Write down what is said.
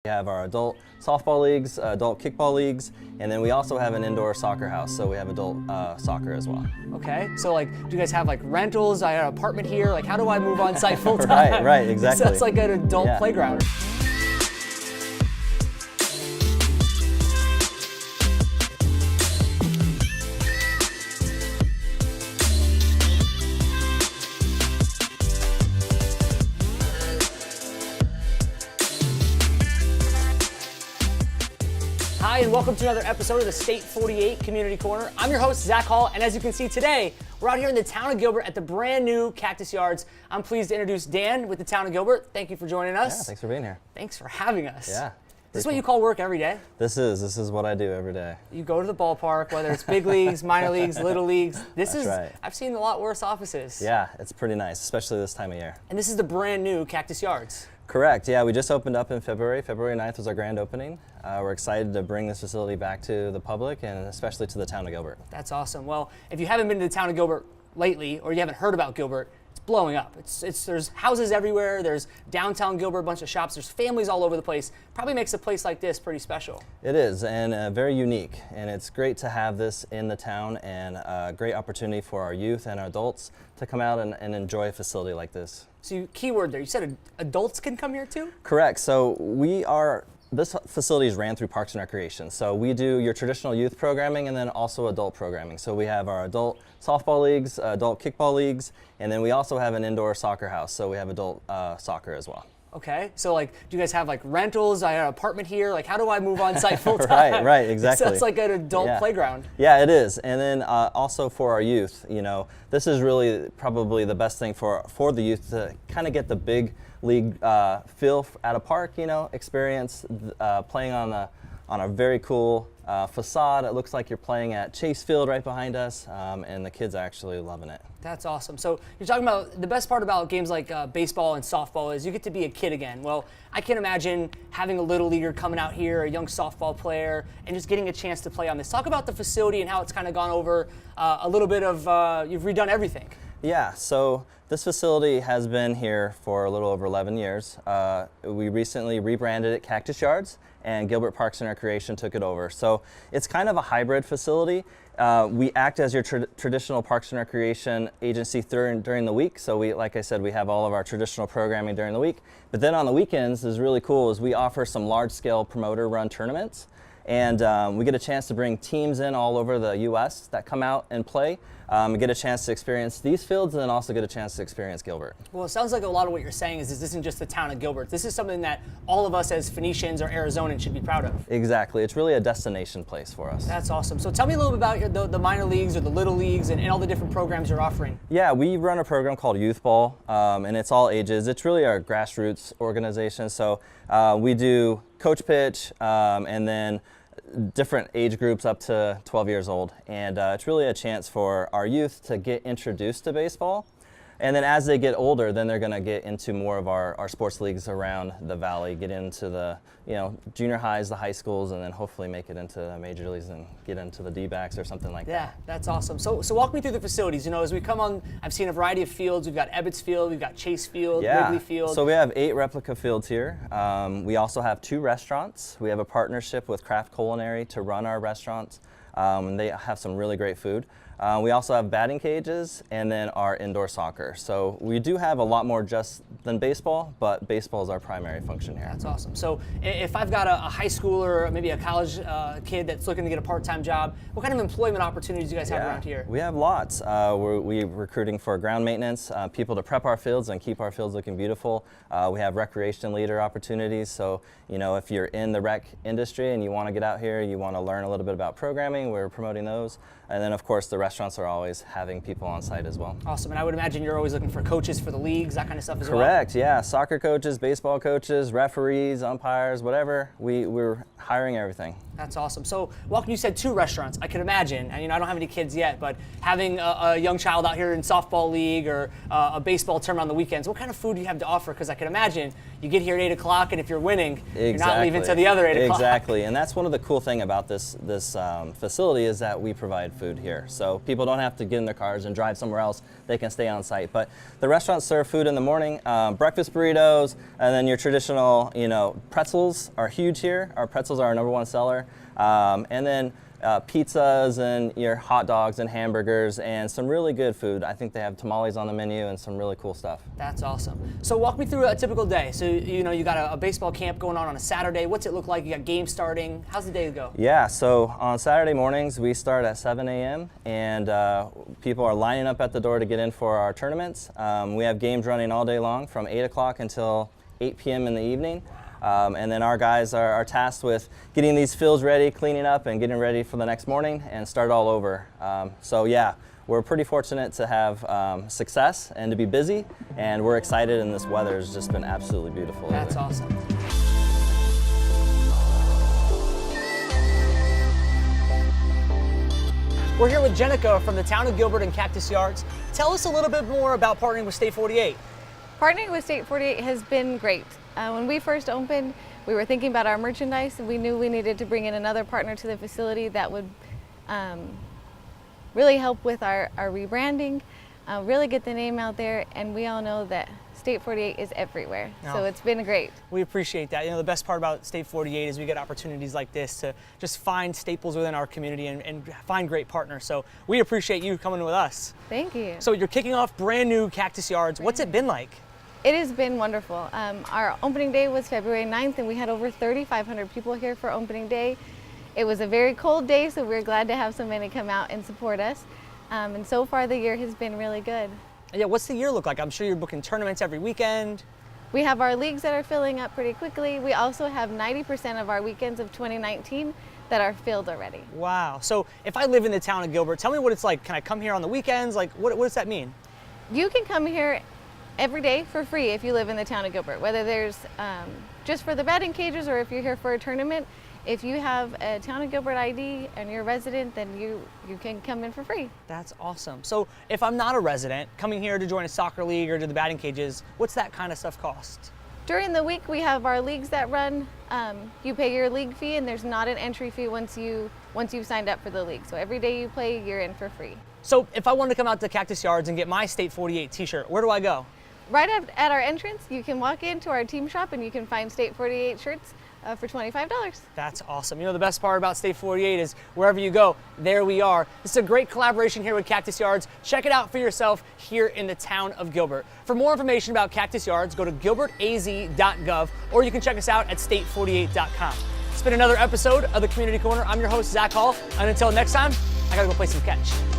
We have our adult softball leagues, adult kickball leagues, and then we also have an indoor soccer house, so we have adult soccer as well. Okay, so like, do you guys have like rentals? I got an apartment here. Like, how do I move on site full time? Right, exactly. So it's like an adult playground. Hi, and welcome to another episode of the State 48 Community Corner. I'm your host, Zach Hall, and as you can see today, we're out here in the town of Gilbert at the brand new Cactus Yards. I'm pleased to introduce Dan with the town of Gilbert. Thank you for joining us. Yeah, thanks for being here. Thanks for having us. Yeah. This is what you call work every day? This is what I do every day. You go to the ballpark, whether it's big leagues, minor leagues, little leagues. That's right. I've seen a lot worse offices. Yeah, it's pretty nice, especially this time of year. And this is the brand new Cactus Yards. Correct, yeah, we just opened up in February. February 9th was our grand opening. We're excited to bring this facility back to the public and especially to the town of Gilbert. That's awesome. Well, if you haven't been to the town of Gilbert lately, or you haven't heard about Gilbert, it's blowing up. There's houses everywhere, there's downtown Gilbert, a bunch of shops, there's families all over the place. Probably makes a place like this pretty special. It is, and very unique, and it's great to have this in the town and a great opportunity for our youth and our adults to come out and enjoy a facility like this. So keyword there, you said adults can come here too? Correct, so this facility is ran through Parks and Recreation. So we do your traditional youth programming and then also adult programming. So we have our adult softball leagues, adult kickball leagues, and then we also have an indoor soccer house. So we have adult soccer as well. Okay, so like, do you guys have like rentals? I got an apartment here. Like, how do I move on site full time? Right, exactly. So it's like an adult playground. Yeah, it is. And then also for our youth, this is really probably the best thing for the youth to kind of get the big league feel at a park, experience playing on a very cool facade. It looks like you're playing at Chase Field right behind us, and the kids are actually loving it. That's awesome. So you're talking about the best part about games like baseball and softball is you get to be a kid again. Well, I can imagine having a little leaguer coming out here, a young softball player, and just getting a chance to play on this. Talk about the facility and how it's kind of gone over a little bit of, you've redone everything. Yeah, so this facility has been here for a little over 11 years. We recently rebranded it Cactus Yards, and Gilbert Parks and Recreation took it over. So it's kind of a hybrid facility. We act as your traditional Parks and Recreation agency during the week. So like I said, we have all of our traditional programming during the week. But then on the weekends is really cool is we offer some large-scale promoter-run tournaments. And we get a chance to bring teams in all over the U.S. that come out and play. Get a chance to experience these fields and then also get a chance to experience Gilbert. Well, it sounds like a lot of what you're saying is this isn't just the town of Gilbert. This is something that all of us as Phoenicians or Arizonans should be proud of. Exactly. It's really a destination place for us. That's awesome. So tell me a little bit about the minor leagues or the little leagues and all the different programs you're offering. Yeah, we run a program called Youth Ball, and it's all ages. It's really our grassroots organization. So we do coach pitch and then different age groups up to 12 years old, and it's really a chance for our youth to get introduced to baseball, and then as they get older, then they're going to get into more of our sports leagues around the valley, get into the junior highs, the high schools, and then hopefully make it into the major leagues and get into the D-backs or something like that. Yeah, that's awesome. So walk me through the facilities. As we come on, I've seen a variety of fields. We've got Ebbets Field, we've got Chase Field, Wrigley Field. So we have 8 replica fields here. We also have 2 restaurants. We have a partnership with Craft Culinary to run our restaurants. They have some really great food. We also have batting cages and then our indoor soccer. So we do have a lot more just than baseball, but baseball is our primary function here. That's awesome. So if I've got a high schooler or maybe a college kid that's looking to get a part-time job, what kind of employment opportunities do you guys have around here? We have lots. We're recruiting for ground maintenance, people to prep our fields and keep our fields looking beautiful. We have recreation leader opportunities. So, if you're in the rec industry and you want to get out here, you want to learn a little bit about programming, we're promoting those. And then, of course, the restaurants are always having people on site as well. Awesome. And I would imagine you're always looking for coaches for the leagues, that kind of stuff as well? Correct, yeah. Soccer coaches, baseball coaches, referees, umpires, whatever. We're hiring everything. That's awesome. So, Welcome, you said 2 restaurants. I could imagine, and I don't have any kids yet, but having a young child out here in softball league or a baseball tournament on the weekends, what kind of food do you have to offer? Because I can imagine you get here at 8 o'clock, and if you're winning, you're not leaving till the other 8 o'clock. Exactly, and that's one of the cool thing about this facility is that we provide food here. So people don't have to get in their cars and drive somewhere else. They can stay on site. But the restaurants serve food in the morning, breakfast burritos, and then your traditional, pretzels are huge here. Our pretzels are our #1 seller. And then pizzas and your hot dogs and hamburgers and some really good food. I think they have tamales on the menu and some really cool stuff. That's awesome. So walk me through a typical day. So you got a baseball camp going on a Saturday. What's it look like? You got games starting. How's the day go? Yeah, so on Saturday mornings we start at 7 a.m. and people are lining up at the door to get in for our tournaments. We have games running all day long from 8 o'clock until 8 p.m. in the evening. And then our guys are tasked with getting these fields ready, cleaning up, and getting ready for the next morning and start all over. So yeah, we're pretty fortunate to have success and to be busy, and we're excited, and this weather has just been absolutely beautiful. That's awesome. We're here with Jenica from the town of Gilbert and Cactus Yards. Tell us a little bit more about partnering with State 48. Partnering with State 48 has been great. When we first opened, we were thinking about our merchandise, and we knew we needed to bring in another partner to the facility that would really help with our rebranding, really get the name out there, and we all know that State 48 is everywhere, so it's been great. We appreciate that. The best part about State 48 is we get opportunities like this to just find staples within our community and find great partners, so we appreciate you coming with us. Thank you. So you're kicking off brand new Cactus Yards. What's it been like? It has been wonderful. Our opening day was February 9th, and we had over 3,500 people here for opening day. It was a very cold day, so we're glad to have so many come out and support us. And so far, the year has been really good. Yeah, what's the year look like? I'm sure you're booking tournaments every weekend. We have our leagues that are filling up pretty quickly. We also have 90% of our weekends of 2019 that are filled already. Wow. So if I live in the town of Gilbert, tell me what it's like. Can I come here on the weekends? Like, what does that mean? You can come here every day for free if you live in the town of Gilbert, whether there's just for the batting cages or if you're here for a tournament. If you have a town of Gilbert ID and you're a resident, then you can come in for free. That's awesome. So if I'm not a resident, coming here to join a soccer league or to the batting cages, what's that kind of stuff cost? During the week, we have our leagues that run. You pay your league fee, and there's not an entry fee once you've signed up for the league. So every day you play, you're in for free. So if I wanted to come out to Cactus Yards and get my State 48 t-shirt, where do I go? Right at our entrance, you can walk into our team shop and you can find State 48 shirts for $25. That's awesome. The best part about State 48 is wherever you go, there we are. This is a great collaboration here with Cactus Yards. Check it out for yourself here in the town of Gilbert. For more information about Cactus Yards, go to gilbertaz.gov, or you can check us out at state48.com. It's been another episode of the Community Corner. I'm your host, Zach Hall, and until next time, I gotta go play some catch.